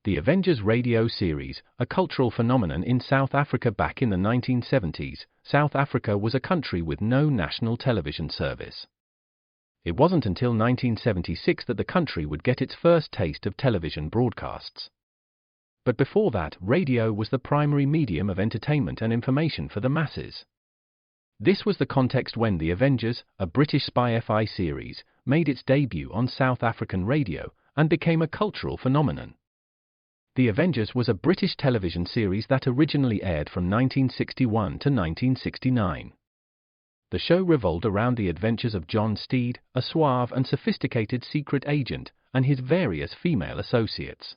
The Avengers radio series, a cultural phenomenon in South Africa back in the 1970s. South Africa was a country with no national television service. It wasn't until 1976 that the country would get its first taste of television broadcasts. But before that, radio was the primary medium of entertainment and information for the masses. This was the context when The Avengers, a British spy-fi series, made its debut on South African radio and became a cultural phenomenon. The Avengers was a British television series that originally aired from 1961 to 1969. The show revolved around the adventures of John Steed, a suave and sophisticated secret agent, and his various female associates.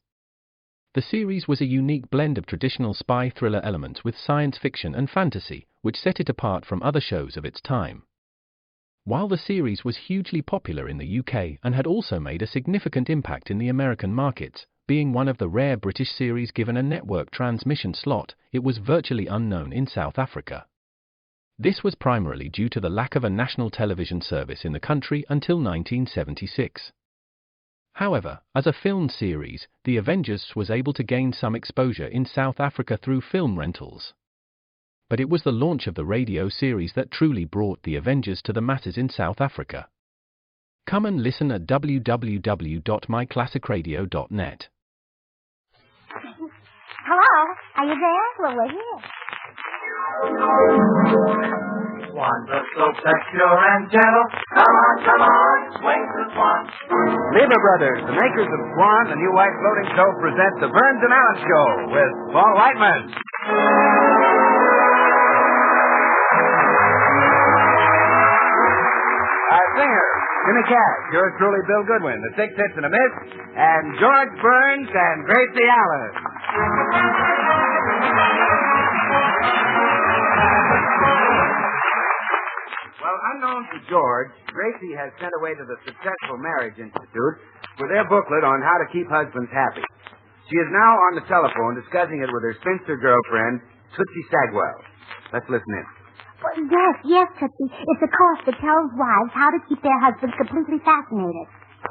The series was a unique blend of traditional spy thriller elements with science fiction and fantasy, which set it apart from other shows of its time. While the series was hugely popular in the UK and had also made a significant impact in the American markets, being one of the rare British series given a network transmission slot, it was virtually unknown in South Africa. This was primarily due to the lack of a national television service in the country until 1976. However, as a film series, The Avengers was able to gain some exposure in South Africa through film rentals. But it was the launch of the radio series that truly brought The Avengers to the masses in South Africa. Come and listen at www.myclassicradio.net. Hello, are you there? Well, we're here. Swan, the soap that's pure and gentle. Come on, swing the Swan. Lever Brothers, the makers of Swan, the new white floating soap, present the Burns and Allen Show with Paul Whiteman. Our singer, Jimmy Cash, yours truly, Bill Goodwin, the Six Hits and a Miss, and George Burns and Gracie Allen. Well, unknown to George, Gracie has sent away to the Successful Marriage Institute for their booklet on how to keep husbands happy. She is now on the telephone discussing it with her spinster girlfriend, Tootsie Sagwell. Let's listen in. Well, yes, Tootsie. It's a course that tells wives how to keep their husbands completely fascinated.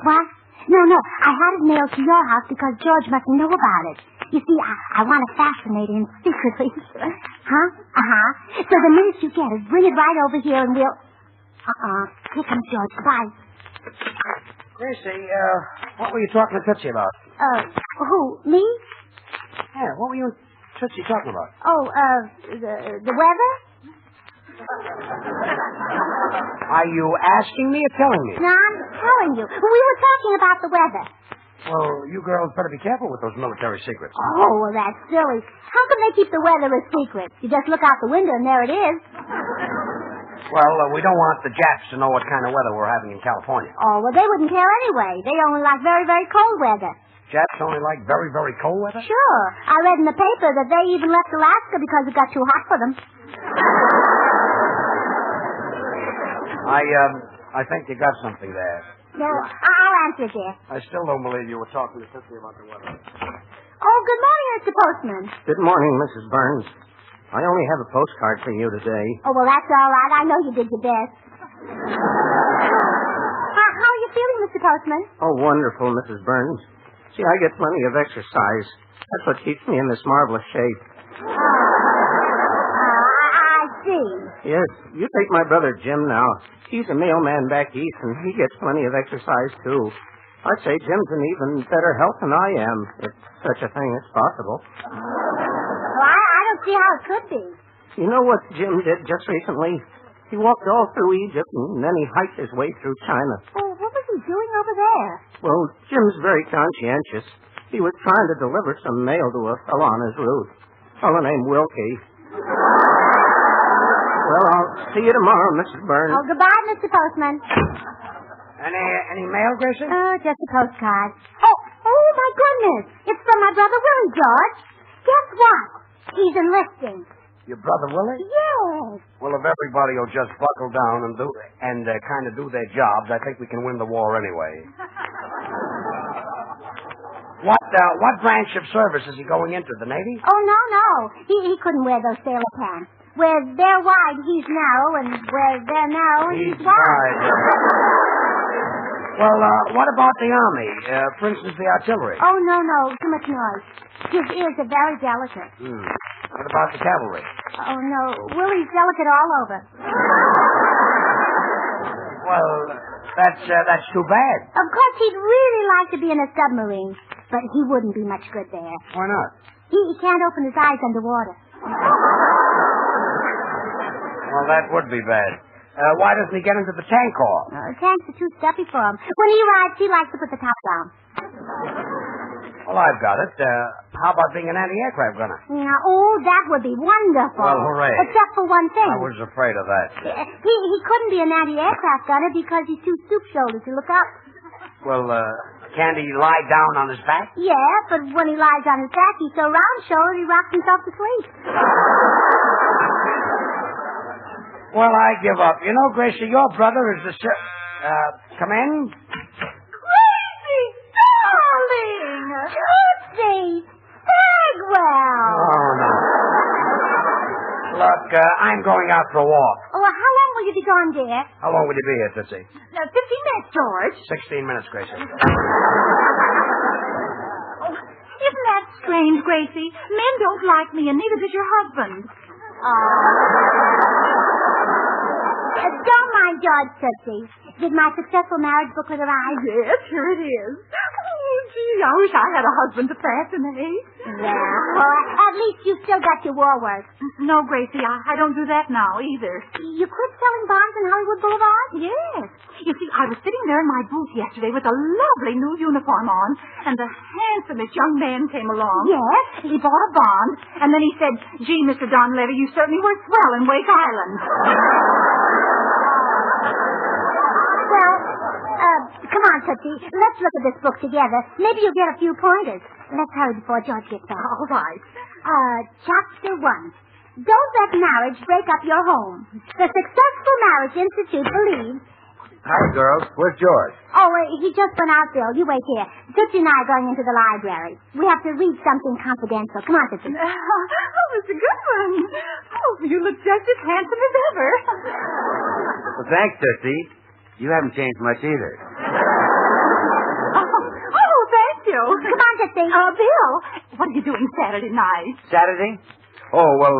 What? No, I had it mailed to your house because George mustn't know about it. You see, I want to fascinate him secretly. Huh? Uh-huh. So the minute you get it, bring it right over here and we'll... Here comes George. Bye. Gracie, what were you talking to Tootsie about? Who? Me? Yeah, what were you and Tootsie talking about? Oh, the weather? Are you asking me or telling me? No, I'm telling you. We were talking about the weather. Well, you girls better be careful with those military secrets. Oh, well, that's silly. How can they keep the weather a secret? You just look out the window and there it is. Well, we don't want the Japs to know what kind of weather we're having in California. Oh, well, they wouldn't care anyway. They only like very, very cold weather. Japs only like very, very cold weather? Sure. I read in the paper that they even left Alaska because it got too hot for them. I think you got something there. No, I'll answer, dear. I still don't believe you were talking to Tootsie about the weather. Oh, good morning, Mr. Postman. Good morning, Mrs. Burns. I only have a postcard for you today. Oh, well, that's all right. I know you did your best. How are you feeling, Mr. Postman? Oh, wonderful, Mrs. Burns. See, I get plenty of exercise. That's what keeps me in this marvelous shape. I see. Yes, you take my brother Jim now. He's a mailman back east, and he gets plenty of exercise, too. I'd say Jim's in even better health than I am, if such a thing is possible. Well, I don't see how it could be. You know what Jim did just recently? He walked all through Egypt, and then he hiked his way through China. Oh, what was he doing over there? Well, Jim's very conscientious. He was trying to deliver some mail to a fellow on his route. A fellow named Wilkie. Well, I'll see you tomorrow, Mrs. Burns. Oh, goodbye, Mr. Postman. Any mail, Gracie? Just a postcard. Oh, my goodness. It's from my brother Willie, George. Guess what? He's enlisting. Your brother Willie? Yes. Well, if everybody will just buckle down and kind of do their jobs, I think we can win the war anyway. What branch of service is he going into? The Navy? Oh, no. He couldn't wear those sailor pants. Where they're wide, he's narrow, and where they're narrow, he's wide. Well, what about the Army? For instance, the artillery? Oh, no, too much noise. His ears are very delicate. What about the cavalry? Oh, no, Willie's delicate all over. Well, that's too bad. Of course, he'd really like to be in a submarine, but he wouldn't be much good there. Why not? He can't open his eyes underwater. Well, that would be bad. Why doesn't he get into the tank car? Tanks are too stuffy for him. When he rides, he likes to put the top down. Well, I've got it. How about being an anti-aircraft gunner? Oh, that would be wonderful. Well, hooray. Except for one thing. I was afraid of that. He couldn't be an anti-aircraft gunner because he's too stoop-shouldered to look up. Well, can't he lie down on his back? Yeah, but when he lies on his back, he's so round-shouldered he rocks himself to sleep. Well, I give up. You know, Gracie, your brother is the come in? Gracie, darling! Tootsie! Bagwell! Oh, no. Look, I'm going out for a walk. Oh, well, how long will you be gone, dear? How long will you be here, Tootsie? 15 minutes, George. 16 minutes, Gracie. Isn't that strange, Gracie? Men don't like me, and neither does your husband. Don't mind George, Tootsie. Did my successful marriage booklet arrive? Yes, here it is. Oh, gee, I wish I had a husband to fascinate. Well, at least you still got your war work. No, Gracie, I don't do that now, either. You quit selling bonds in Hollywood Boulevard? Yes. You see, I was sitting there in my booth yesterday with a lovely new uniform on, and the handsomest young man came along. Yes? He bought a bond, and then he said, "Gee, Mr. Don Levy, you certainly work swell in Wake Island." Well, come on, Tootsie. Let's look at this book together. Maybe you'll get a few pointers. Let's hurry before George gets back. All right. Chapter 1. Don't let marriage break up your home. The Successful Marriage Institute believes... Hi, girls. Where's George? Oh, he just went out, Bill. You wait here. Tootsie and I are going into the library. We have to read something confidential. Come on, Tootsie. Oh, it's a good one. Oh, you look just as handsome as ever. Well, thanks, Tootsie. You haven't changed much either. Oh, thank you. Come on, Tootsie. Bill, what are you doing Saturday night? Saturday? Oh, well,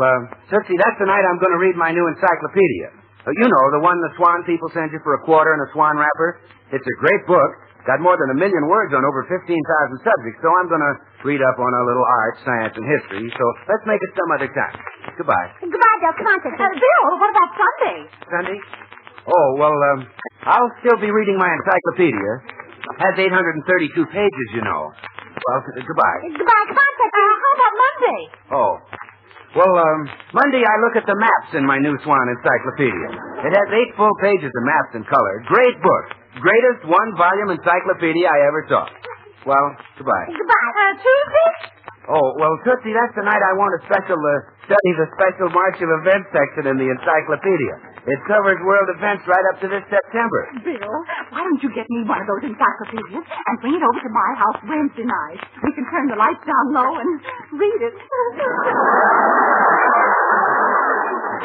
Tootsie, that's the night I'm going to read my new encyclopedia. You know, the one the Swan people send you for a quarter and a Swan wrapper. It's a great book. Got more than 1 million words on over 15,000 subjects, so I'm going to read up on a little art, science, and history. So let's make it some other time. Goodbye. Goodbye, Bill. Come on, Tootsie. Bill, what about Sunday? Sunday? Oh, well, I'll still be reading my encyclopedia. Has 832 pages, you know. Well, goodbye. Goodbye. Come on, Tootsie. How about Monday? Oh. Well, Monday I look at the maps in my new Swan encyclopedia. It has 8 full pages of maps in color. Great book. Greatest one-volume encyclopedia I ever saw. Well, goodbye. Goodbye. Tuesday? Oh, well, Tootsie, that's the night I want to study the special March of Events section in the encyclopedia. It covers world events right up to this September. Bill, why don't you get me one of those encyclopedias and bring it over to my house Wednesday night? We can turn the lights down low and read it.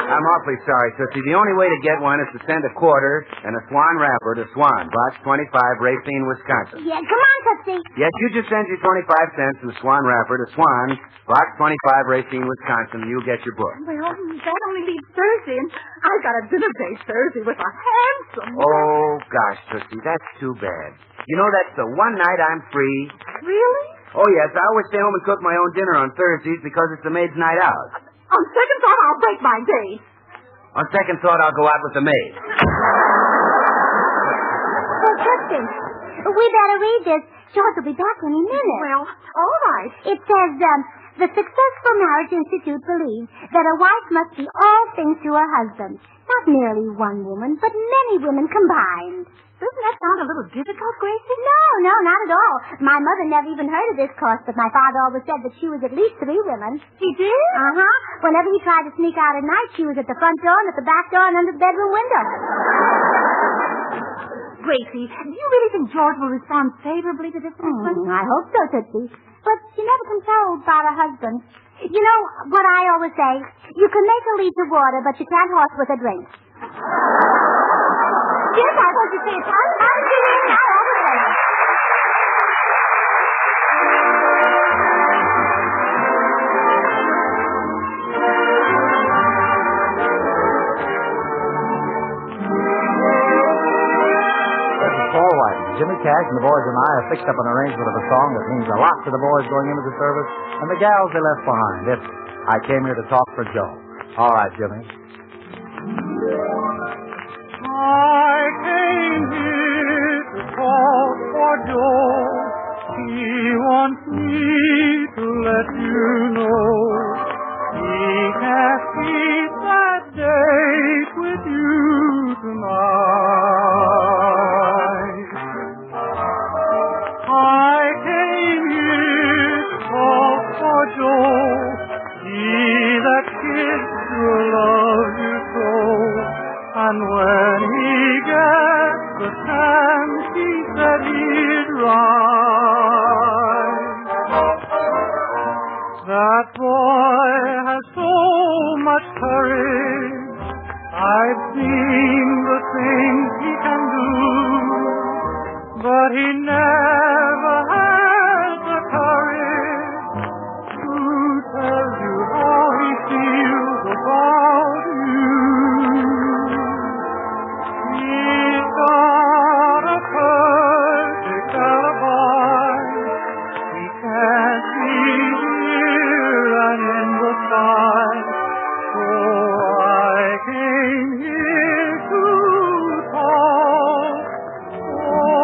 I'm awfully sorry, Tootsie. The only way to get one is to send a quarter and a Swan wrapper to Swan, Box 25, Racine, Wisconsin. Yeah, come on, Tootsie. Yes, you just send your 25 cents and the Swan wrapper to Swan, Box 25, Racine, Wisconsin, and you'll get your book. Well, that only leaves Thursday, and I've got a dinner date Thursday with a handsome... Oh, gosh, Tootsie, that's too bad. You know, that's the one night I'm free. Really? Oh, yes, I always stay home and cook my own dinner on Thursdays because it's the maid's night out. On second thought, I'll break my date. On second thought, I'll go out with the maid. Well, Tootsie, we better read this. George will be back any minute. Well, all right. It says, the Successful Marriage Institute believes that a wife must be all things to her husband. Not merely one woman, but many women combined. Doesn't that sound a little difficult, Gracie? No, not at all. My mother never even heard of this course, but my father always said that she was at least 3 women. He did? Uh-huh. Whenever he tried to sneak out at night, she was at the front door and at the back door and under the bedroom window. Gracie, do you really think George will respond favorably to this request? I hope so, Tootsie. But you never can tell about a husband. You know what I always say? You can make a lead to water, but you can't horse with a drink. Yes, I heard you say it. I'll get in now. cash, and the boys and I have fixed up an arrangement of a song that means a lot to the boys going into the service and the gals they left behind. It's I Came Here to Talk for Joe. All right, Jimmy. I came here to talk for Joe. He wants me to let you know he can't keep that date with you tonight. I came here to talk for Joe, he that kissed you, loves you so. And when he gets the chance, he said he'd write. That boy has so much courage. I've seen the things he can do, but he never had the courage to tell you how he feels about you. He's got a perfect alibi. He can't be here and in the sky. So I came here to talk for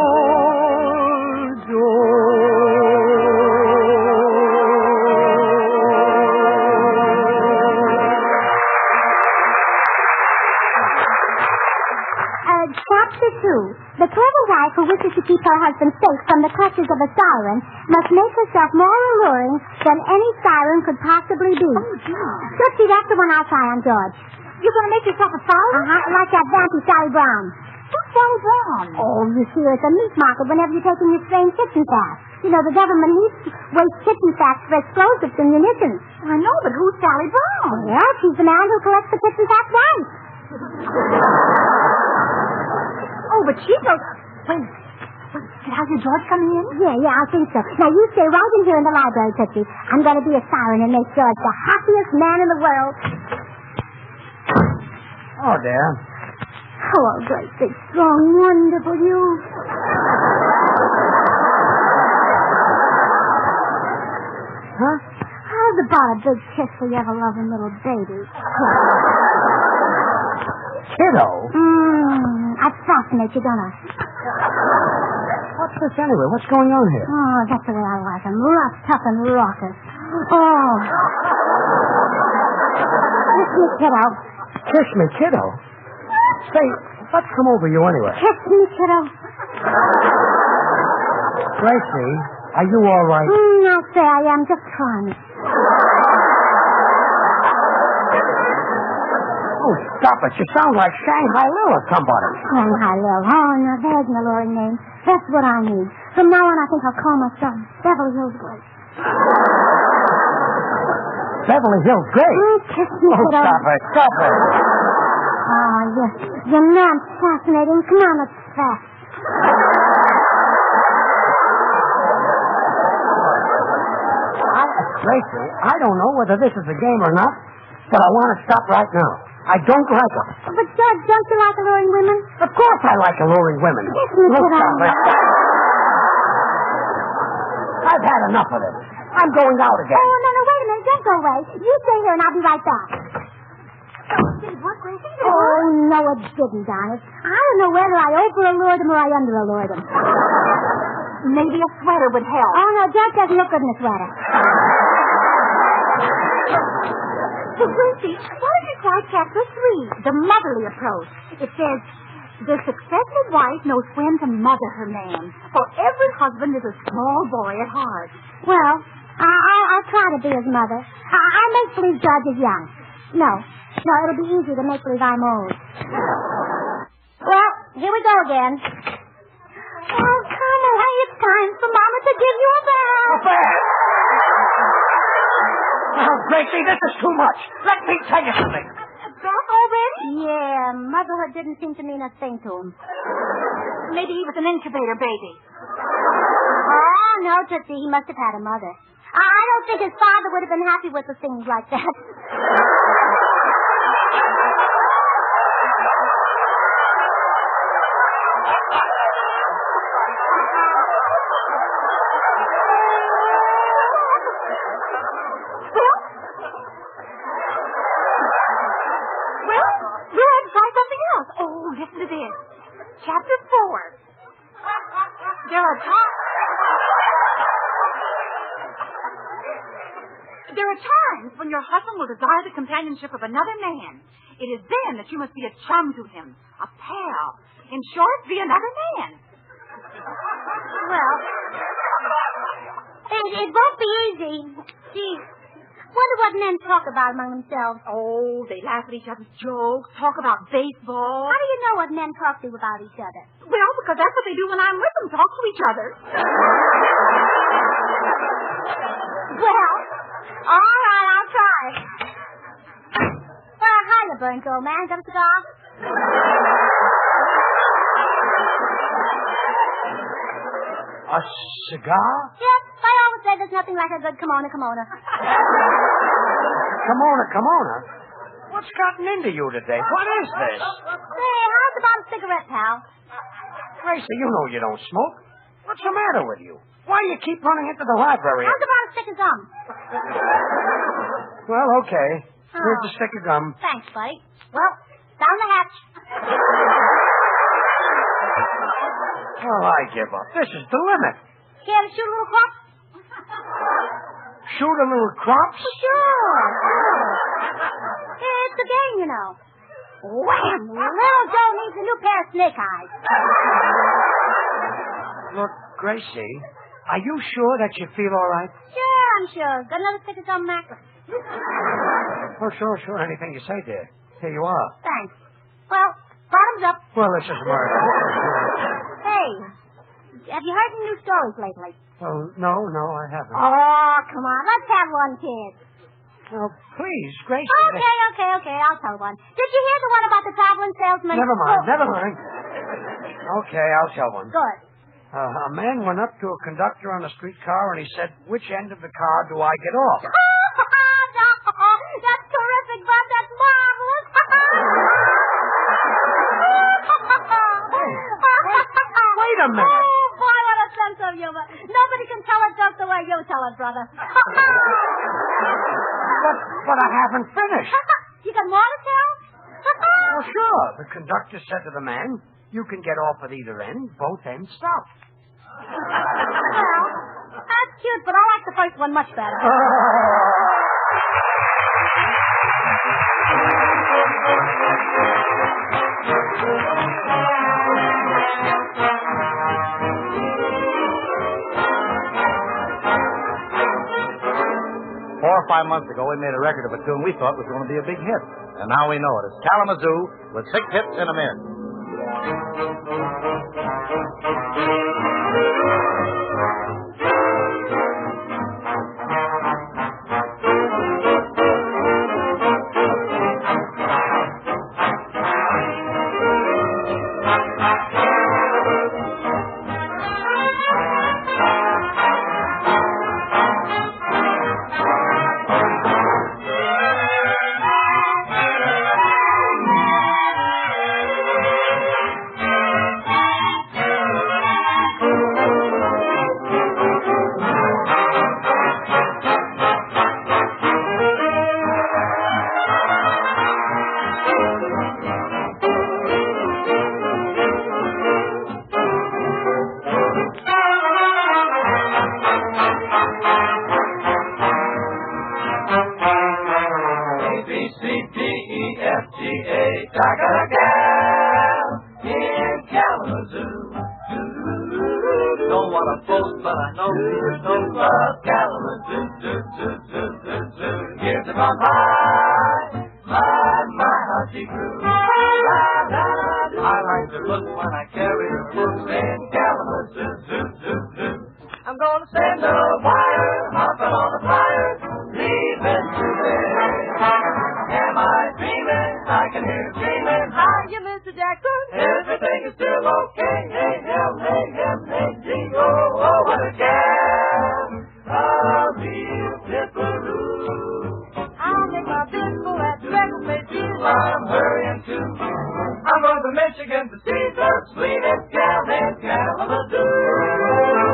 Chapter 2. The clever wife who wishes to keep her husband safe from the clutches of a siren must make herself more alluring than any siren could possibly be. Tootsie, that's the one I'll try on George. You're going to make yourself a siren? Like that vampy Sally Brown. Who's Sally Brown? Oh, you see her at the meat market whenever you're taking your strange kitchen fast. You know, the government wastes kitchen fats for explosives and munitions. I know, but who's Sally Brown? Well, she's the man who collects the kitchen fat wife. Oh, but she goes... Wait a minute. Did I hear George coming in? Yeah, I think so. Now, you stay right in here in the library, Tootsie. I'm going to be a siren and make George the happiest man in the world. Oh, dear. Oh, great, big, strong, wonderful you. Huh? How's about a big kiss for your ever-loving little baby? Kiddo? That fascinates you, don't I? What's this anyway? What's going on here? Oh, that's the way I like him. Rough, tough, and raucous. Oh. Kiss me, kiddo. Kiss me, kiddo? Say, what's come over you anyway? Kiss me, kiddo. Gracie, are you all right? I'll say I am. Just trying. Oh, stop it. You sound like Shanghai Lil or somebody. Shanghai Lil. Oh, no, there's an alluring name. That's what I need. From now on, I think I'll call myself Beverly Hills Grace. Beverly Hills Grace? Kiss me, Oh, kiddo. stop it. Stop it. Oh, your man's fascinating. Come on, let's fast. Gracie, I don't know whether this is a game or not, but I want to stop right now. I don't like them. But, George, don't you like alluring women? Of course I like alluring women. Kiss me, Look, kiddo. stop it. I've had enough of this. I'm going out again. Oh, no, wait a minute. Don't go away. You stay here and I'll be right back. Did it work, Gracie? Oh, no, it didn't, darn it. I don't know whether I over-allured him or I under-allured him. Maybe a sweater would help. Oh, no, George doesn't look good in a sweater. So, Gracie, why don't you try Chapter 3, The Motherly Approach? It says, the successful wife knows when to mother her man, for every husband is a small boy at heart. Well, I'll try to be his mother. I make believe George is young. No, it'll be easy to make believe I'm old. Well, here we go again. Oh, come away. It's time for Mama to give you a bath. Oh, Gracie, this is too much. Let me tell you something. Back already? Yeah, motherhood didn't seem to mean a thing to him. Maybe he was an incubator baby. Oh, no, Tootsie, he must have had a mother. I don't think his father would have been happy with the things like that. Chapter 4. There are times when your husband will desire the companionship of another man. It is then that you must be a chum to him, a pal. In short, be another man. Well, it won't be easy. Gee, wonder what men talk about among themselves. Oh, they laugh at each other's jokes, talk about baseball. How do you know what men talk to about each other? Well, because that's what they do when I'm with them, talk to each other. Well, all right, I'll try. Well, hiya, Burns, old man. Got a cigar? A cigar? Yes, I always say there's nothing like a good kimono. Kimona. What's gotten into you today? What is this? Say, how's about a cigarette, pal? Gracie, you know you don't smoke. What's the matter with you? Why do you keep running into the library? How's about a stick of gum? Well, okay. Here's the stick of gum. Thanks, buddy. Well, down the hatch. Well, I give up. This is the limit. Care to shoot a little crop? Shoot a little crops? Sure. It's a game, you know. Wham! Little Joe needs a new pair of snake eyes. Look, Gracie, are you sure that you feel all right? Sure, I'm sure. Got another stick of gum, Mac? Oh, sure. Anything you say, dear. Here you are. Thanks. Well, bottoms up. Well, this is murder. Hey, have you heard any new stories lately? Oh, no, I haven't. Oh, come on. Let's have one, kid. No, please, Gracie. Okay. I'll tell one. Did you hear the one about the traveling salesman? Never mind. Okay, I'll tell one. Good. A man went up to a conductor on a streetcar and he said, "Which end of the car do I get off?" That's terrific, Bud. That's marvelous. Wait a minute. Oh, boy, what a sense of humor. Nobody can tell it just the way you tell it, brother. But I haven't finished. You got more to tell? Well, sure. The conductor said to the man, "You can get off at either end. Both ends stop." Well, that's cute, but I like the first one much better. 4 or 5 months ago, we made a record of a tune we thought was going to be a big hit. And now we know it. It's Kalamazoo with 6 hits in a minute. I got a gal in Kalamazoo. Don't want to boast, but I know there's no love Kalamazoo. Years have gone by, my heart she grew. I like to look when I carry the books in Kalamazoo. I'm gonna send a wire, hopping on the flyer, leaving today. Am I dreaming? I can hear it screaming. Hi, you Mr. Jackson. Everything is still okay. Hey, hell, hey, him, hey, gee, oh, oh, what a gal. A real dipperoo. I'll make my bid for that record play too. I'm hurrying too. I'm going to Michigan to see the sweetest gal in Kalamazoo.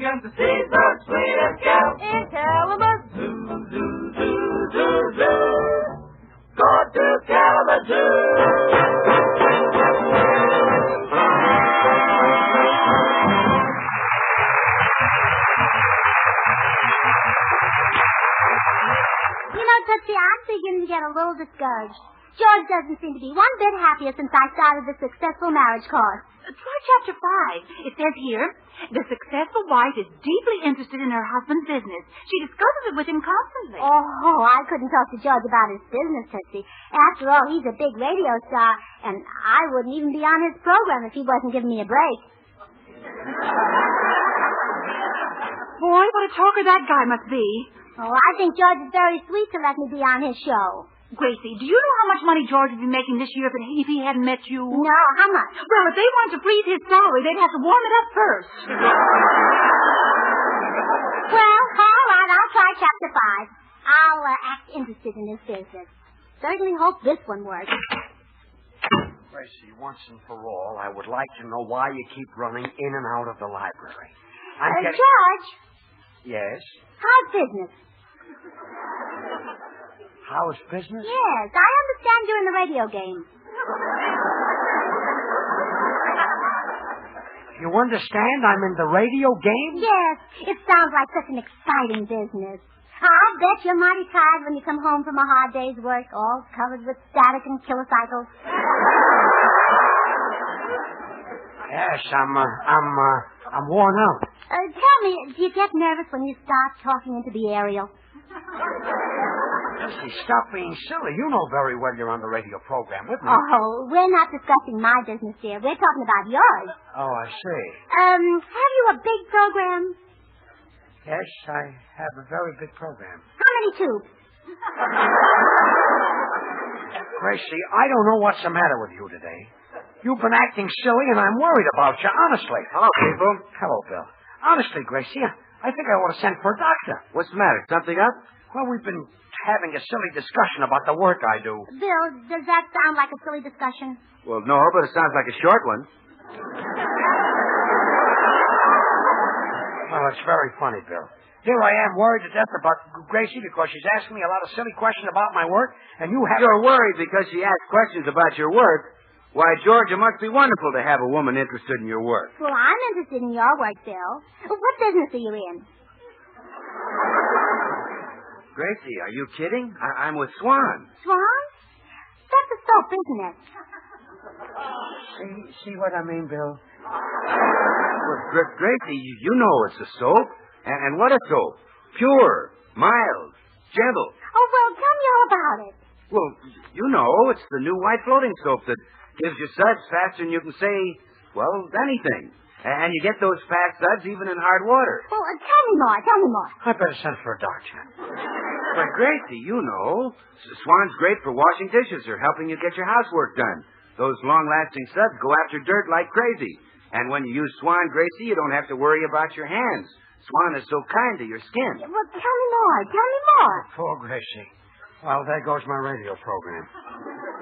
against the seas, the sweetest gal In Kalamazoo. Zoo, zoo, zoo, zoo, zoo. Go to Kalamazoo. You know, Tootsie, I'm beginning to get a little discouraged. George doesn't seem to be one bit happier since I started the successful marriage course. Try chapter 5. It says here, the successful wife is deeply interested in her husband's business. She discusses it with him constantly. Oh, I couldn't talk to George about his business, Tootsie. After all, he's a big radio star, and I wouldn't even be on his program if he wasn't giving me a break. Boy, what a talker that guy must be. Oh, I think George is very sweet to let me be on his show. Gracie, do you know how much money George would be making this year if he hadn't met you? No, how much? Well, if they wanted to freeze his salary, they'd have to warm it up first. Well, all right, I'll try chapter 5. I'll act interested in this business. Certainly hope this one works. Gracie, once and for all, I would like to know why you keep running in and out of the library. George, Yes? how's business? How's business? Yes, I understand you're in the radio game. You understand I'm in the radio game? Yes, it sounds like such an exciting business. I'll bet you're mighty tired when you come home from a hard day's work, all covered with static and kilocycles. Yes, I'm worn out. Tell me, do you get nervous when you start talking into the aerial? Gracie, stop being silly. You know very well you're on the radio program with me. Oh, we're not discussing my business, dear. We're talking about yours. Oh, I see. Have you a big program? Yes, I have a very big program. How many tubes? Gracie, I don't know what's the matter with you today. You've been acting silly, and I'm worried about you, honestly. Hello, people. Hello, Bill. Honestly, Gracie, I think I ought to send for a doctor. What's the matter? Something up? Well, we've been having a silly discussion about the work I do. Bill, does that sound like a silly discussion? Well, no, but it sounds like a short one. Well, it's very funny, Bill. Here I am worried to death about Gracie because she's asking me a lot of silly questions about my work, and you have... You're worried because she asks questions about your work. Why, George, it must be wonderful to have a woman interested in your work. Well, I'm interested in your work, Bill. What business are you in? Gracie, are you kidding? I'm with Swan. Swan? That's a soap, isn't it? See what I mean, Bill? Well, Gracie, you know it's a soap. And what a soap. Pure, mild, gentle. Oh, well, tell me all about it. Well, you know, it's the new white floating soap that gives you suds faster than you can say, well, anything. And you get those fast suds even in hard water. Well, tell me more. I better send for a doctor. But Gracie, you know, Swan's great for washing dishes or helping you get your housework done. Those long-lasting suds go after dirt like crazy. And when you use Swan, Gracie, you don't have to worry about your hands. Swan is so kind to your skin. Well, tell me more. Poor Gracie. Well, there goes my radio program.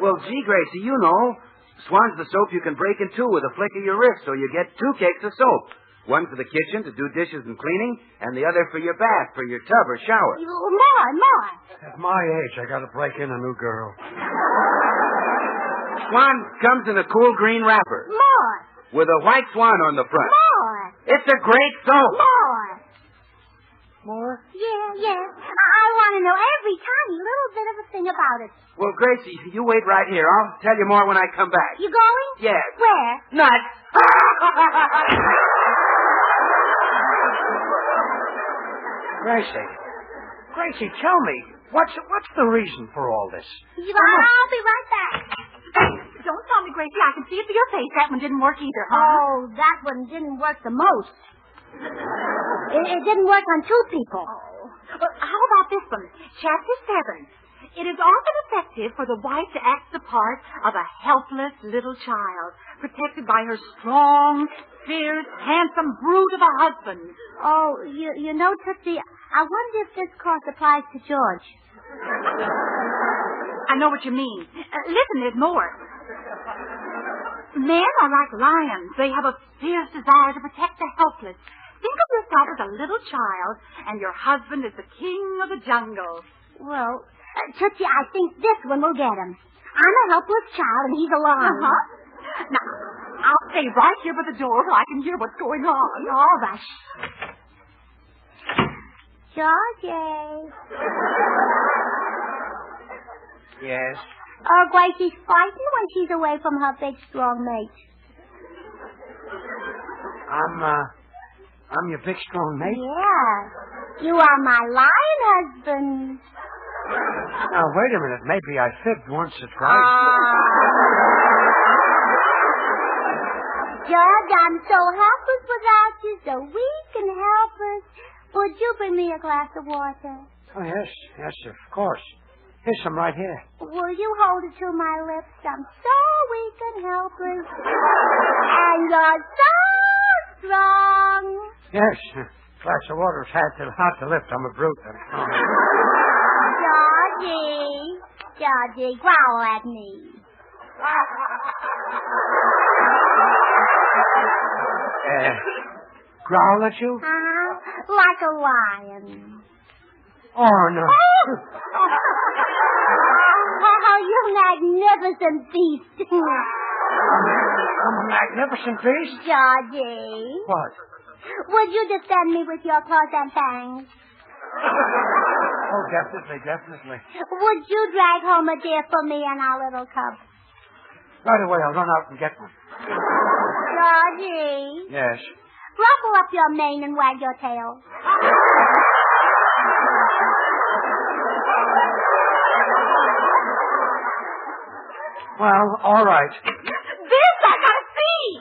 Well, gee, Gracie, you know, Swan's the soap you can break in two with a flick of your wrist, so you get 2 cakes of soap. One for the kitchen to do dishes and cleaning, and the other for your bath, for your tub or shower. More. At my age, I got to break in a new girl. Swan comes in a cool green wrapper. More. With a white swan on the front. More. It's a great soap. More? Yeah. I want to know every tiny little bit of a thing about it. Well, Gracie, you wait right here. I'll tell you more when I come back. You going? Yes. Where? Nuts. Gracie, tell me, what's the reason for all this? I'll be right back. Don't tell me, Gracie. I can see it for your face. That one didn't work either, huh? Oh, that one didn't work the most. It didn't work on 2 people. Oh. Well, how about this one? Chapter 7. It is often effective for the wife to act the part of a helpless little child, protected by her strong, fierce, handsome brute of a husband. Oh, you know, Tootsie, I wonder if this course applies to George. I know what you mean. Listen, there's more. Men are like lions. They have a fierce desire to protect the helpless. think of yourself as a little child, and your husband is the king of the jungle. Well, Tootsie, I think this one will get him. I'm a helpless child, and he's alone. Uh-huh. Now, I'll stay right here by the door so I can hear what's going on. All right. Georgie. Yes? Oh, Gracie's frightened when she's away from her big, strong mate. I'm your big, strong mate? Yeah. You are my lion husband. Now, wait a minute. Maybe I fibbed once or twice. George, I'm so helpless without you, so weak and helpless. Would you bring me a glass of water? Oh, yes, of course. Here's some right here. Will you hold it to my lips? I'm so weak and helpless. And you're so strong. Yes, a glass of water is hard to lift. I'm a brute. Georgie, growl at me. Growl at you? Like a lion. Oh, no. Oh, you magnificent beast. I'm a magnificent beast? Georgie. What? Would you defend me with your claws and fangs? Oh, definitely. Would you drag home a deer for me and our little cub? Right away, I'll run out and get one. Georgie. Yes? Ruffle up your mane and wag your tail. Well, all right. This I gotta see!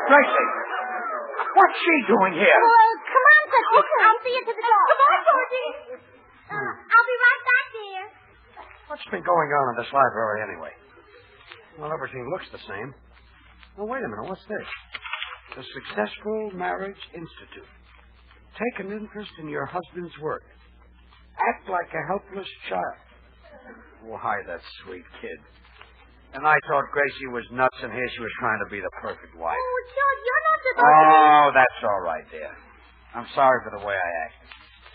Gracie, what's she doing here? Well, come on, Tootsie. I'll see you to the door. Goodbye, Georgie. I'll be right back, dear. What's been going on in this library anyway? Well, everything looks the same. Well, wait a minute. What's this? The Successful Marriage Institute. Take an interest in your husband's work. Act like a helpless child. Why, that sweet kid. And I thought Gracie was nuts, and here she was trying to be the perfect wife. Oh, George, you're not supposed to... Oh, that's all right, dear. I'm sorry for the way I acted.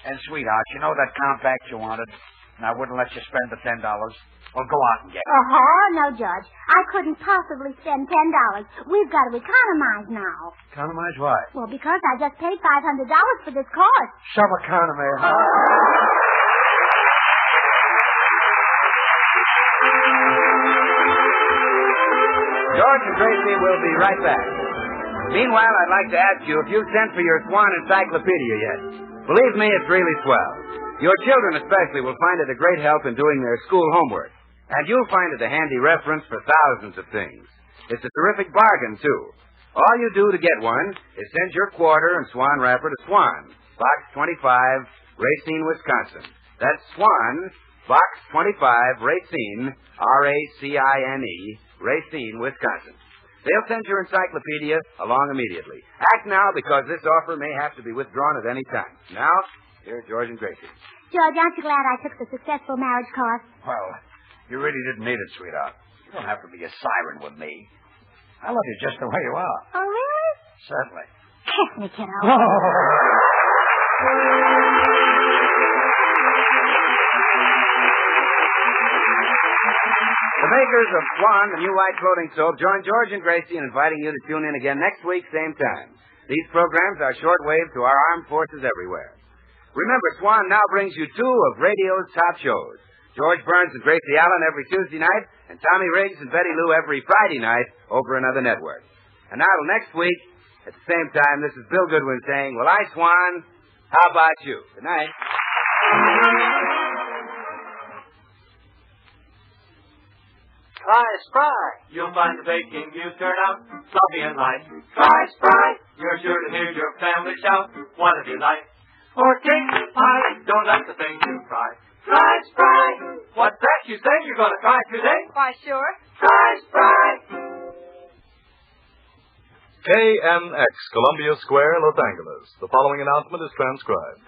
And, sweetheart, you know that compact you wanted? And I wouldn't let you spend the $10? Well, go out and get it. No, George. I couldn't possibly spend $10. We've got to economize now. Economize what? Well, because I just paid $500 for this course. Some economy, huh? George and Gracie will be right back. Meanwhile, I'd like to ask you if you've sent for your Swan Encyclopedia yet. Believe me, it's really swell. Your children especially will find it a great help in doing their school homework. And you'll find it a handy reference for thousands of things. It's a terrific bargain, too. All you do to get one is send your quarter and Swan wrapper to Swan, Box 25, Racine, Wisconsin. That's Swan, Box 25, Racine, R-A-C-I-N-E, Racine, Wisconsin. They'll send your encyclopedia along immediately. Act now, because this offer may have to be withdrawn at any time. Now, here's George and Gracie. George, aren't you glad I took the Successful Marriage course? Well, you really didn't need it, sweetheart. You don't have to be a siren with me. I love you just the way you are. Oh, really? Certainly. Kiss me, kiddo. The makers of Swan, the new white clothing soap, join George and Gracie in inviting you to tune in again next week, same time. These programs are shortwave to our armed forces everywhere. Remember, Swan now brings you two of radio's top shows. George Burns and Gracie Allen every Tuesday night, and Tommy Riggs and Betty Lou every Friday night over another network. And now till next week, at the same time, this is Bill Goodwin saying, well, I, Swan, how about you? Good night. Try Spry. You'll find the baking you turn out fluffy and light. Try Spry. You're sure to hear your family shout, what a delight. For cake, pie, donuts, the things you fry. Try Spry. What's that you say you're going to try today? Why, sure. Try Spry. KNX, Columbia Square, Los Angeles. The following announcement is transcribed.